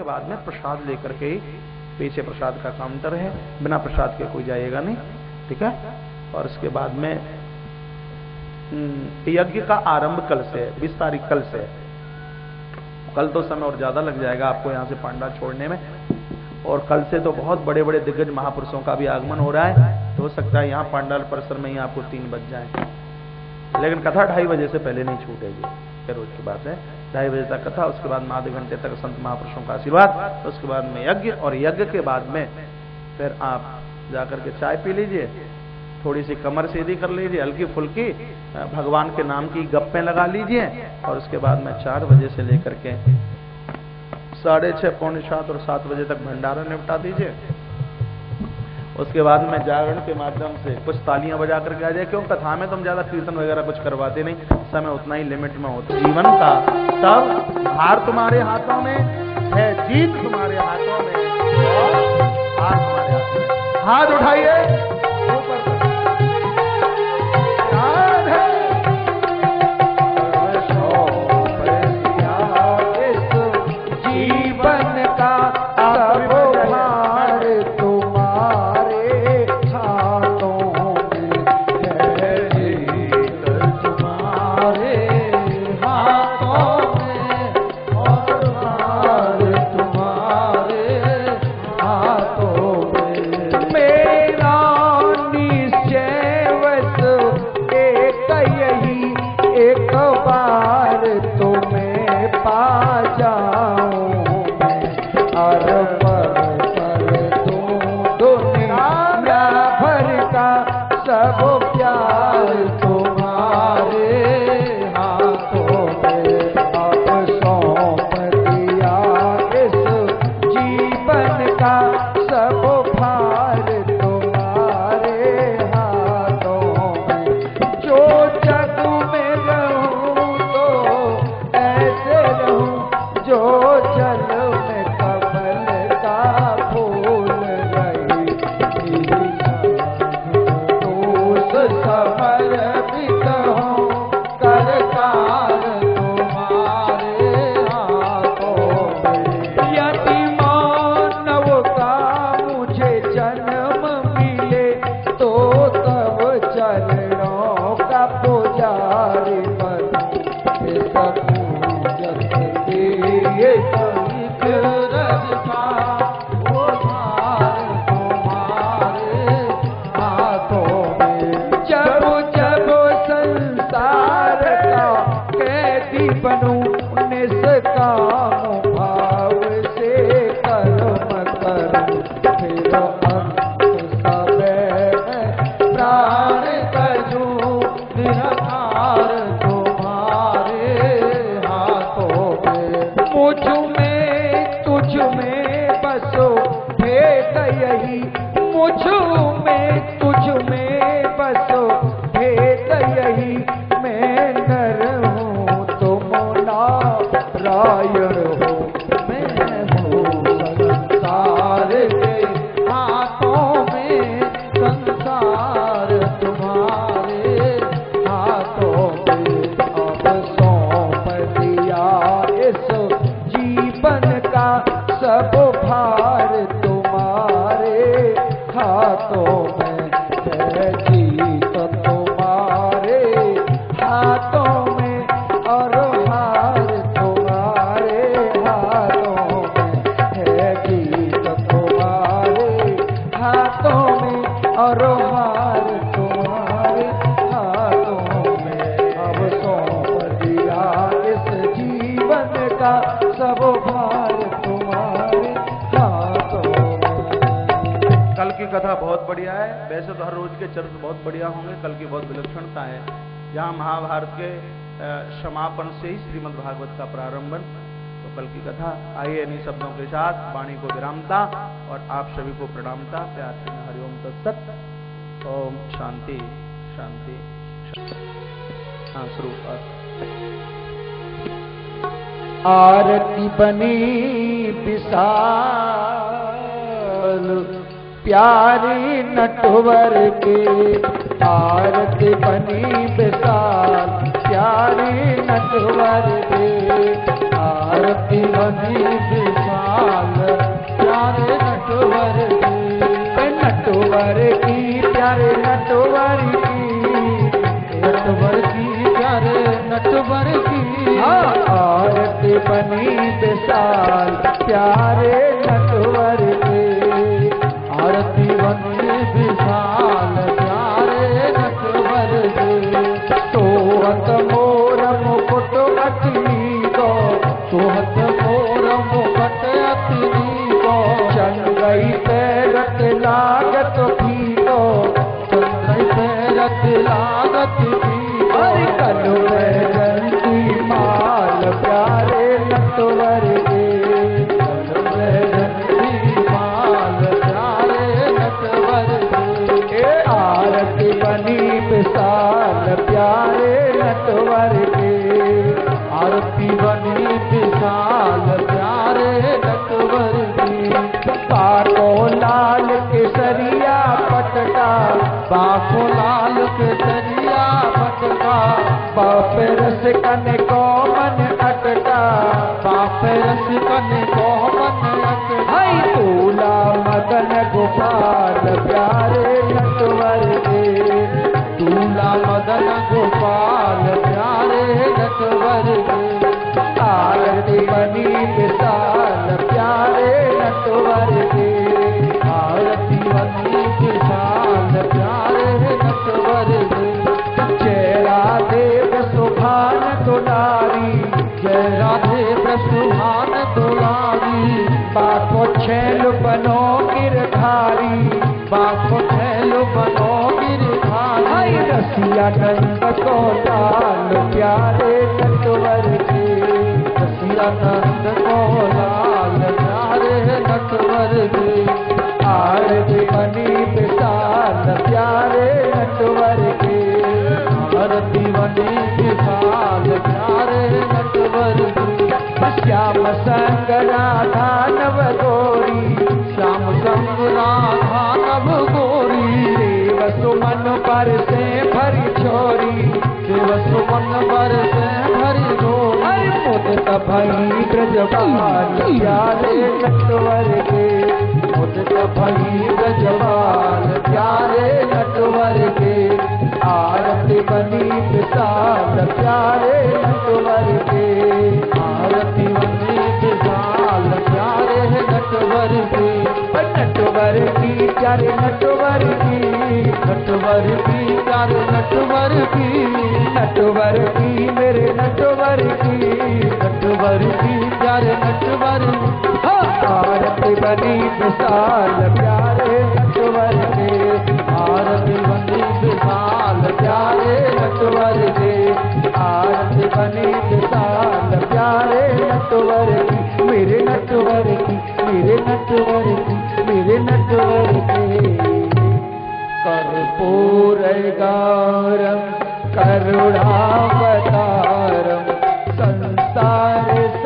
के बाद में प्रसाद लेकर के ही, पीछे प्रसाद का काउंटर है, बिना प्रसाद के कोई जाएगा नहीं, ठीक है। और उसके बाद में यज्ञ का आरंभ कल से है, 20 तारीख कल से है। कल तो समय और ज्यादा लग जाएगा आपको यहाँ से पांडाल छोड़ने में, और कल से तो बहुत बड़े बड़े दिग्गज महापुरुषों का भी आगमन हो रहा है, तो हो सकता है यहाँ पांडाल परिसर में ही आपको 3 बज जाए, लेकिन कथा 2:30 बजे से पहले नहीं छूटेगी। फिर उसकी बात है 2:30 बजे तक कथा, उसके बाद में आधे घंटे तक संत महापुरुषों का आशीर्वाद, उसके बाद में यज्ञ, और यज्ञ के बाद में फिर आप जाकर के चाय पी लीजिए, थोड़ी सी कमर सीधी कर लीजिए, हल्की फुल्की भगवान के नाम की गप्पें लगा लीजिए, और उसके बाद में 4 बजे से लेकर के 6:30, पौने 7 और 7 बजे तक भंडारा निपटा दीजिए। उसके बाद में जागरण के माध्यम से कुछ तालियां बजा करके आ जाए, क्यों कथा में तुम ज्यादा कीर्तन वगैरह कुछ करवाते नहीं, समय उतना ही लिमिट में होता। जीवन का सब हार तुम्हारे हाथों में है, जीत तुम्हारे हाथों में, और हार तुम्हारे हाथों में। हाथ उठाइए ऊपर, जीवन का सब भार तुम्हारे हाथों में है, जीत तुम्हारे हाथों में, और भार तुम्हारे हाथों में। मेरा निश्चय बस एक यही, एक बार तुम्हें पा जाऊं हर पल पर दूं दुनिया भर का सब प्यार तुम्हारे हाथों में। अब सौंप दिया इस जीवन का सब भार तुम्हारे हाथों में। जो जग में रहूं तो ऐसे रहूं, जो जल में कमल का फूल रही, दोष समर्पित हूं करतार तुम्हारे हाथों में। यदि मानव का मुझे जन्म मिले, तो तब चरणों का पुजारी बनूं, सब पूजक ये रजता वो भार तुम्हारे हाथों में। जब जब संसार का कैदी बनूं, निष्काम भाव से कर्म करूं, फिर अंत समय में प्राण तजूं निराधार तुम्हारे हाथों में। मुझ में तुझ में बसो भेद यही, मुझ में तुझ में बसो भेद यही। मैं नर हूँ तुम नारायण हो, मैं हूँ संसार के हाथों में, संसार तुम्हारे हाथों में। अब सौंप दिया इस जीवन का सब भार तुम्हारे हाथों में है, जीत तुम्हारे हाथों में, और हार तुम्हारे हाथों में है, जीत तुम्हारे हाथों में, और हार तुम्हारे हाथों में। अब सौंप दिया इस जीवन का सब भार तुम्हारे हाथों में। कल की कथा बहुत बढ़िया है, वैसे तो हर रोज के चरित्र बहुत बढ़िया होंगे, कल की बहुत विलक्षणता है। जहाँ महाभारत के समापन से ही श्रीमद् भागवत का प्रारंभन, तो कल की कथा आइए इन्हीं शब्दों के साथ वाणी को विरामता और आप सभी को प्रणामता, प्यार से हरिओम तत्सत। ओम शांति शांति। हाँ शुरू। आरती बनी विशाल प्यारी नटवर के, आरती बनी विशाल प्यारी नटवर के, आरती बनी विशाल प्यारे नटवर के। आरती बनी विशाल प्यारे नटवर के। सोहत मोर मुकुट अतिनी को, सोहत मोर मुकुट अतिनी को। चंगई पैरत लागत भी को, चंगई पैरत लागत भी को। कलु में जंती माल प्यारे नटवर के। कलु में जंती माल प्यारे नटवर के। आरती बनी विशाल प्यारे नटवर के। आरती बनी विशाल प्यारे नटवर के। बाको लाल केसरिया पटका, बाको लाल केसरिया पटका। बाप रस कन को मन अटका, बाप रस कन को मन अटका। तूला मदन गोपाल प्यारे नटवर के। तूला मदन गोपाल प्यारे नटवर के। आरती बनी विशाल प्यारे नटवर के। आरती बनी विशाल प्यारे नटवर के। जय राधे सुभान दुलारी, जय राधे सुभान दुलारी। बाको छैल बनो गिरधारी, बाको छैल बनो गिरधारी। रसिया नंद को लाल प्यारे नटवर के। रसिया नंद को लाल प्यारे नटवर के। आरती बनी विशाल प्यारे नटवर के। आरती बनी विशाल प्यारे नटवर के। श्याम संग राधा नव गोरी, श्याम संग राधा नव गोरी। देव सुमन पर से भरी छोरी, देव सुमन पर से भरी छोरी। मुदित भई ब्रजबाल प्यारे नटवर के। मुदित भई ब्रजबाल प्यारे नटवर के। आरती बनी विशाल प्यारे नटवर के। आरती बनी विशाल प्यारे नटवर के। नटवर की प्यारे नटवर की, नटवर की प्यारे नटवर की। नटवर की मेरे नटवर की, नटवर की प्यारे नटवर। आरती बनी विशाल प्यारे नटवर के। आरती बनी विशाल प्यारे नटवर के। आरती बनी विशाल प्यारे नटवर की। मेरे नटवर की, मेरे नटवर की, मेरे नटवर के। कर्पूर गौरम करुणावतारम संसार